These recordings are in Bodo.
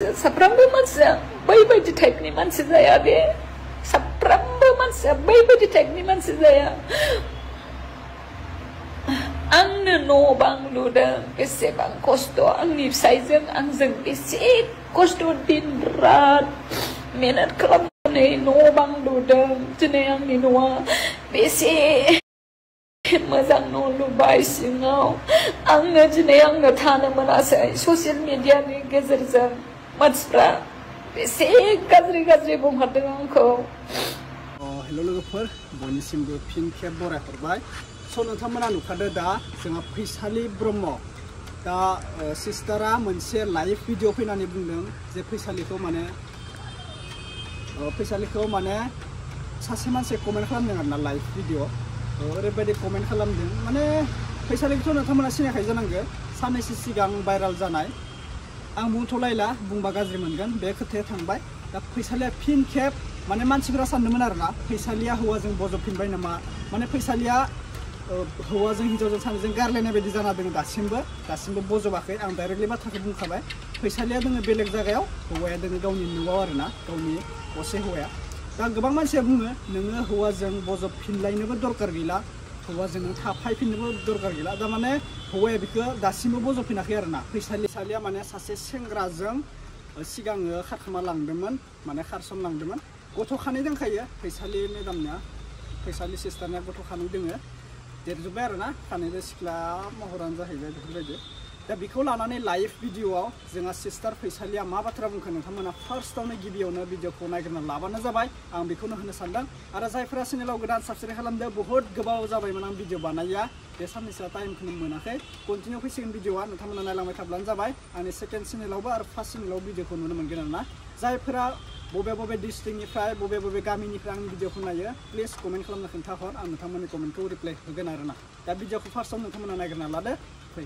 साफ्रोमबो मानसिया बैबायदि टाइपनि मानसि जाया दे साफ्रोमबो मानसिया बैबायदि टाइपनि मानसि जाया आंनो न' बां लुदों बेसेबां खस्थ' आंनि फिसायजों आंजों बेसे खस्थ' दिन रात मेहनत खालामनानै न' बां लुदों दिनै आंनि न'आ बेसे मोजां न' लुबाय सिङाव आङो दिनै आंनो थानो मोनासै ससियेल मिडियानि गेजेरजों मानसिफ्रा बेसे गाज्रि गाज्रि बुंहरदों आंखौ हेल' लोगोफोर बयनिसिमबो फिन खेब बरायहरबाय स' नोंथांमोना नुखादो दा जोंहा फैसालि ब्रह्म दा सिस्टारा मोनसे लाइभ भिडिअ फैनानै बुंदों जे फैसालिखौ माने सासे मानसिया कमेन्ट खालामदों आरोना लाइभ भिडिअ ओरैबायदि कमेन्ट खालामदों माने फैसालिखौथ' नोंथांमोना सिनायखायो जानांगौ साननैसो सिगां भाइराल जानाय आं बुंथ'लायला बुंबा गाज्रि मोनगोन बे खोथाया थांबाय दा फैसालिया फिन खेब माने मानसिफोरा सानदोंमोन आरोना फैसालिया हौवाजों बजबफिनबाय नामा माने फैसालिया हौवाजों हिन्जावजों सानैजों गारलायनाय बायदि जाना दङ दासिमबो बजबाखै आं डाइरेक्टलि बाथ्राखौ बुंखाबाय फैसालिया दोङो बेलेग जायगायाव हौवाया दोङो गावनि न'आव आरोना गावनि असे हौवाया दा गोबां मानसिया बुङो नोङो हौवाजों बजबफिनलायनोबो दरकार गैला हौवाजों नों थाफायफिननोबो दरकार गैला दा माने हौवाया बेखौ दासिमबो बजबफिनाखै आरोना फैसालिया माने सासे सेंग्राजों सिगाङो खारखोमा लांदोंमोन माने खारसनलांदोंमोन गथ' खानै दंखायो फैसालि मेदामनिया फैसालि सिस्टारनिया गथ' खानै दोङो देरजोब्बाय आरोना खानैबो सिख्ला महरानो जाहैबाय बेफोरबायदि दा बेखौ लानानै लाइभ भिडिअआव जोंहा सिस्टार फैसालिया मा बाथ्रा बुंखो नोंथांमोना फार्स्टआवनो गिबियावनो भिडिअखौ नायग्रोना लाबानो जाबाय आं बेखौनो होनो सानदों आरो जायफोरा चेनेलाव गोदान साबस्क्राइब खालामदों बहुद गोबाव जाबायमोन आं भिडिअ बानाया बे साननैसोआ टाइमखौनो मोनाखै कन्टिनिउ फैसिगोन भिडिअआ नोंथांमोना नायलांबाय थाब्लानो जाबाय आंनि सेकेन्ड चेनेलावबो आरो फार्स्ट चेनेलाव भिडिअखौ नुनो मोनगोन आरोना जायफोरा बबे डिस्ट्रिक्टनिफ्राय बबे गामिनिफ्राय आंनि भिडिअखौ नायो प्लिज कमेन्ट खालामना खोन्थाहर आं नोंथांमोननि कमेन्टखौ रिप्लाइ होगोन आरोना दा भिडिअखौ फार्स्टआव नोंथांमोना नायग्रोना लादो फै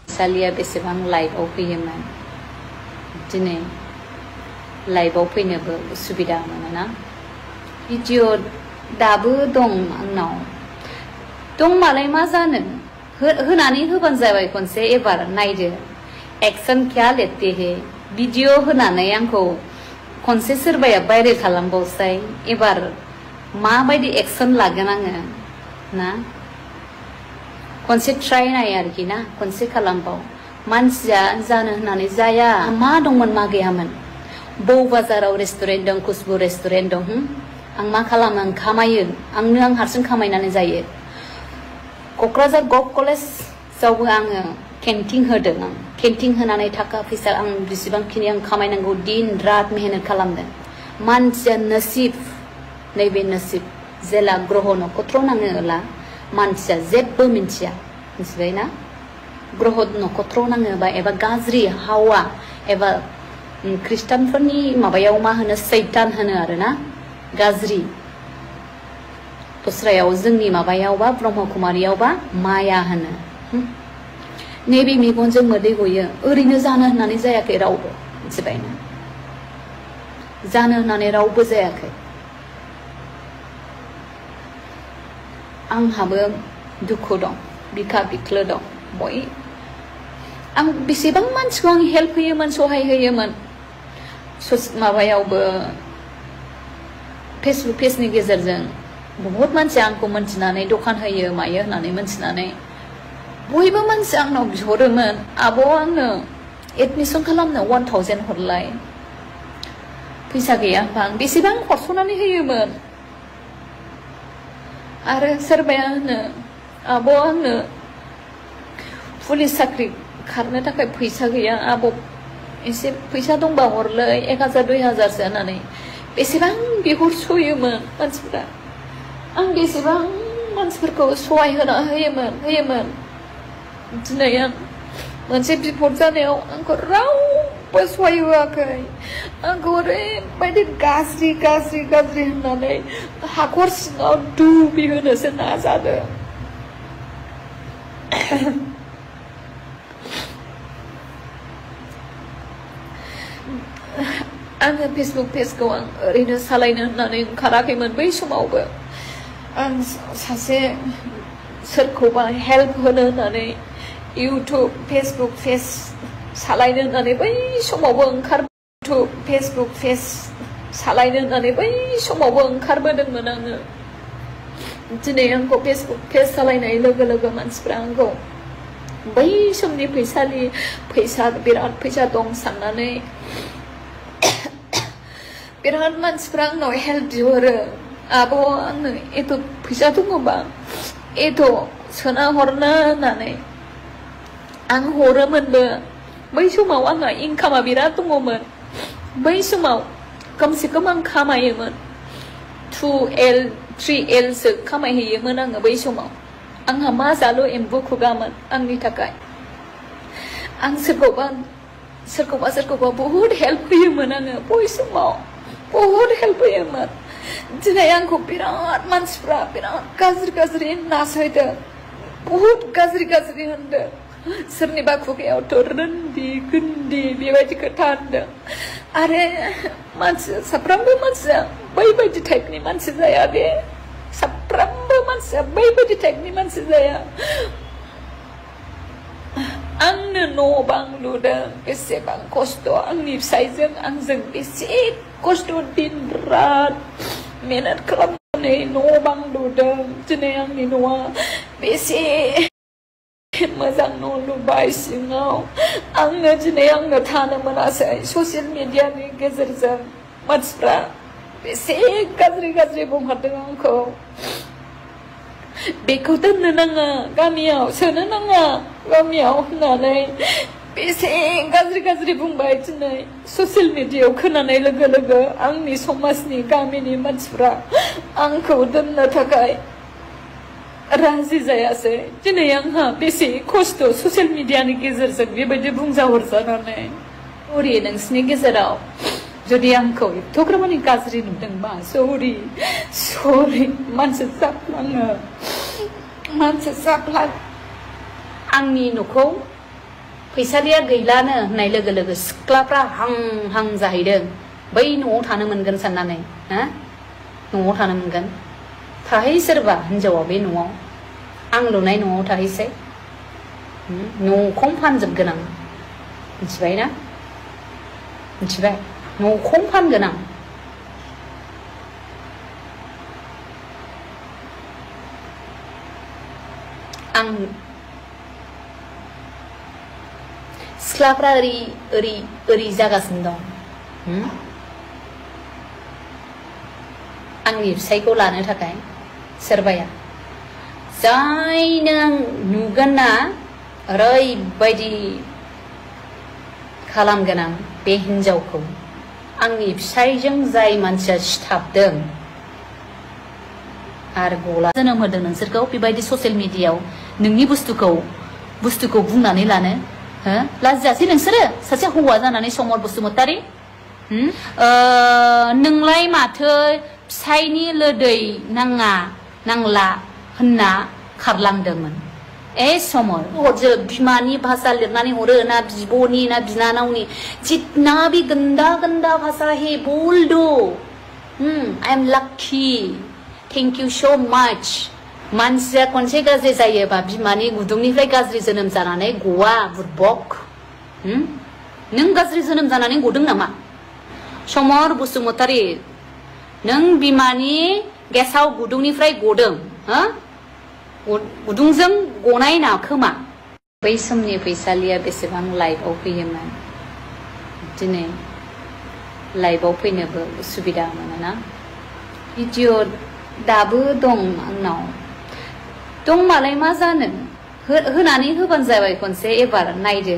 फैसालिया बेसेबां लाइभआव फैयोमोन दिनै लाइभआव फैनोबो उसुबिदा मोनोना भिडिअ दाबो दं आंनाव दं मालाय मा जानो होनानै होबानो जाबाय खनसे एबार नायदो एक्सन क्या लेते है भिडिअ होनानै आंखौ खनसे सोरबाया भाइरेल खालामबावसै एबार माबायदि एक्सन लागोन आङो ना खनसे ट्राइ नाय आरोखि ना खनसे खालामबाव मानसिया जानो होननानै जाया मा दंमोन मा गैयामोन बौ बाजाराव रेस्टुरेन्ट दं खुसबु रेस्टुरेन्ट दं आं मा खालामो आं खामायो आं हारसिं खामायनानै जायो क'क्राझार गभ कलेजावबो आङो केन्टिं होदों आं केन्टिं होनानै थाखा फैसा आं बेसेबांखिनि आं खामायनांगौ दिन रात मेहनत खालामदों मानसिया नसिब नैबे नसिब जेला ग्रह नक्षत्र नाङोला मानसिया जेबो मिन्थिया मिथिबाय ना ग्रह नक्षत्र नाङोबा एबा गाज्रि हावा एबा ख्रिस्टानफोरनि माबायाव मा होनो सैतान होनो आरोना गाज्रि दस्रायाव जोंनि माबायावबा ब्रह्म कुमारियावबा माया होनो नैबे मेगनजों मोदै गयो ओरैनो जानो होननानै जायाखै रावबो मिथिबाय ना जानो होननानै रावबो जायाखै आंहाबो दुखु दं बिखा बिख्लो दं आं बेसेबां मानसिखौ आं हेल्प होयोमोन सहाय होयोमोन माबायावबो फेसबुक पेजनि गेजेरजों बहुत मानसिया आंखौ मोनथिनानै दखान होयो मायो होननानै मोनथिनानै बयबो मानसि आंनाव बिहरोमोन आब' आंनो एडमिसन खालामनो 1000 हरलाय फैसा गैया होनबा आं बेसेबां हरस'नानै होयोमोन आरो सोरबाया होनो आब' आंनो पुलिस साख्रि खारनो थाखाय फैसा गैया आब' एसे फैसा दंबा हरलै 1000 2000सो होननानै बेसेबां बिहरस'योमोन मानसिफोरा आं बेसेबां मानसिफोरखौ सहाय होयोमोन दिनै आं मोनसे बिपद जानायाव आंखौ रावबो सहाय होआखै आंखौ ओरैबायदि गाज्रि होननानै हाखर सिङाव दुबिहोनोसो नाजादों आङो फेसबुक पेजखौ आं ओरैनो सालायनो होननानै ओंखाराखैमोन बै समावबो आं सासे सोरखौबा हेल्प होनो होननानै इउटुब फेसबुक पेज सालायनो होननानै बै समावबो ओंखार इउटुब फेसबुक पेज सालायनो होननानै बै समावबो ओंखारबोदोंमोन आङो दिनै आंखौ फेसबुक पेज सालायनाय लोगो लोगो मानसिफ्रा आंखौ बै समनि फैसा बिराद फैसा दं साननानै बिराद मानसिफ्रा आंनाव हेल्प बिहरो आब' आंनो एथ' फैसा दङबा एथ' सोना हरनो होननानै आं हरोमोनबो बै समाव आंहा इनकामा बिराद दङमोन बै समाव कमसे कम आं खामायोमोन 2L 3L सो खामायहैयोमोन आङो बै समाव आंहा मा जालु एम्बु खुगामोन आंनि थाखाय आं सोरखौबा बहुद हेल्प होयोमोन आङो बै समाव बहुद हेल्प होयोमोन दिनै आंखौ बिराद मानसिफ्रा बिराद गाज्रि नासयदों बहुद गाज्रि होनदों सोरनिबा खुगायावथ' रोन्दि गुन्दि बेबायदि खोथा होनदों आरो साफ्रोमबो मानसिया बैबायदि टाइपनि मानसि जाया बे साफ्रोमबो मानसिया बैबायदि टाइपनि मानसि जाया आंनो न' बां लुदों बेसेबां खस्थ' आंनि फिसायजों आंजों बेसे खस्थ' दिन रात मेहनत खालामनानै न' बां लुदों दिनै आंनि न'आ बेसे मोजां न' लुबाय सिङाव आंनो दिनै थानो मोनासै ससियेल मिडियानि गेजेरजों मानसिफ्रा बेसे गाज्रि बुंहरदों आंखौ बेखौ दोननो नाङा गामियाव सोनो नाङा गामियाव होननानै बेसे गाज्रि बुंबाय दिनै ससियेल मिडियायाव खोनानाय लोगो लोगो आंनि समाजनि गामिनि मानसिफ्रा आंखौ दोननो थाखाय राजि जायासै दिनै आंहा बेसे खस्थ' ससियेल मिडियानि गेजेरजों बेबायदि बुंजाहरजानानै सरि नोंसिनि गेजेराव जुदि आंखौ एथ'ग्रामानि गाज्रि नुदोंबा सरि मानसि जाफ्लाङो आंनि न'खौ फैसालिया गैलानो होननाय लोगो लोगो सिख्लाफ्रा हां जाहैदों बै न'आव थानो मोनगोन साननानै न'आव थानो मोनगोन थाहै सोरबा हिनजावा बे न'आव आं लुनाय न'आव थाहैसै न'खौनो फानजोबगोन आं मिथिबाय ना मिथिबाय न'खौनो फानगोन आं सिख्लाफ्रा ओरै जागासिनो दं आंनि फिसायखौ लानो थाखाय सोरबाया जाय नों नुगोन ना ओरैबायदि खालामगोन आं बे हिनजावखौ आंनि फिसायजों जाय मानसिया सिथाबदों आरो गला जोनोम होदों नोंसोरखौ बेबायदि ससियेल मिडियायाव नोंनि बुस्थुखौ बुंनानै लानो लाजियासै नोंसोरो सासे हौवा जानानै समर बसुमतारी नोंलाय माथो फिसायनि लोदै नांला होनना खारलांदोंमोन समर बिमानि भाषा लिरनानै हरो ना बिब'नि ना बिनानावनि जितना भी गंदा भाषा है बोल दो I am lucky thank you so much मानसिया खनसे गाज्रि जायोबा बिमानि गुदुंनिफ्राय गाज्रि जोनोम जानानै गवा बुरबक नों गाज्रि जोनोम जानानै गदों नामा समर बसुमतारी नों बिमानि गेसाव गुदुंनिफ्राय गदों गुदुंजों गनाय ना खोमा बै समनि फैसालिया बेसेबां लाइफआव फैयोमोन दिनै लाइफआव फैनोबो उसुबिदा मोनोना भिडिअ दाबो दं आंनाव दं मालाय मा जानो होनानै होबानो जाबाय खनसे एबार नायदो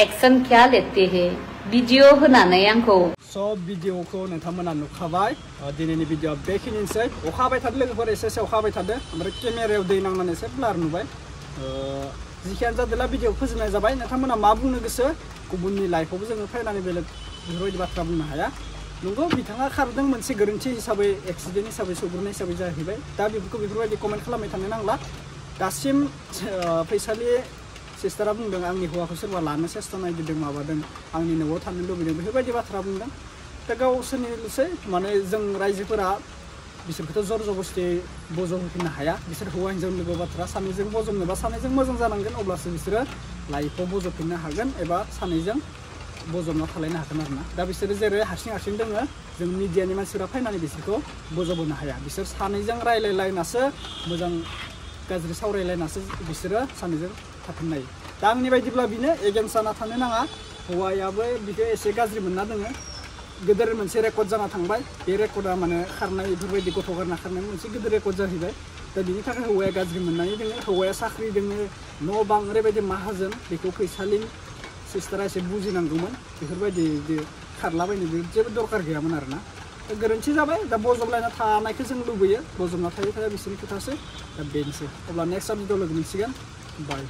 एक्शन क्या लेते है भिडिअ होनानै आंखौ सब भिडिअखौ नोंथांमोना नुखाबाय दिनैनि भिडिअ बेखिनिसै अखा हाबाय थादों लोगोफोर एसे अखा हाबाय थादों ओमफ्राय केमेरायाव दै नांनानै एसे ब्लार नुबाय जिखियानो जादोंला भिडिअ फोजोबनाय जाबाय नोंथांमोना मा बुंनो गोसो गुबुननि लाइफआवबो जोङो फैनानै बेलेग बेफोरबायदि बाथ्रा बुंनो हाया नंगौ बिथाङा खारदों मोनसे गोरोन्थि हिसाबै एक्सिडेन्ट हिसाबै सौग्रोनाय हिसाबै जाहैबाय दा बेफोरबायदि कमेन्ट खालामबाय थानो नांला दासिम फैसालि सिस्टारा बुंदों आंनि हौवाखौ सोरबा लानो सेस्था नायगिरदों माबादों आंनि न'आव थानो लुबैदों बेफोरबायदि बाथ्रा बुंदों दा गावसोरनिल'सै माने जों रायजोफोरा बिसोरखौथ' जर जबस्थि बजबहोफिननो हाया बिसोर हौवा हिन्जाव लोगो बाथ्रा सानैजों बजबनोबा सानैजों मोजां जानांगोन अब्लासो बिसोरो लाइफआव बजबफिननो हागोन एबा सानैजों बजबना थालायनो हागोन आरोना दा बिसोरो जेरै हारसिं दोङो जों मिडियानि मानसिफोरा फैनानै बिसोरखौ बजबहोनो हाया बिसोर सानैजों रायलायलायनासो मोजां गाज्रि सावरायलायनासो बिसोरो सानैजों थाफिननो हायो दा आंनि बायदिब्ला बिनो एगेन्स्ट जाना थानो नाङा हौवायाबो बिखौ एसे गाज्रि मोनना दोङो गिदिर मोनसे रेकर्ड जाना थांबाय बे रेकर्डआ माने खारनाय बेफोरबायदि गथ' गारना खारनाय मोनसे गिदिर रेकर्ड जाहैबाय दा बिनि थाखाय हौवाया गाज्रि मोननानै दोङो हौवाया साख्रि दोङो न' बां ओरैबायदि माहाजोन बेखौ फैसालिन सिस्टारा एसे बुजिनांगौमोन बेफोरबायदि खारलाबायनो जेबो दरकार गैयामोन आरोना गोरोन्थि जाबाय दा बजबलायना थानायखौ जों लुबैयो बजबना थायो बिसोरनि खोथासो दा बेनोसै अब्ला नेक्स्ट भिडिअ लोगो मोनसिगोन बाय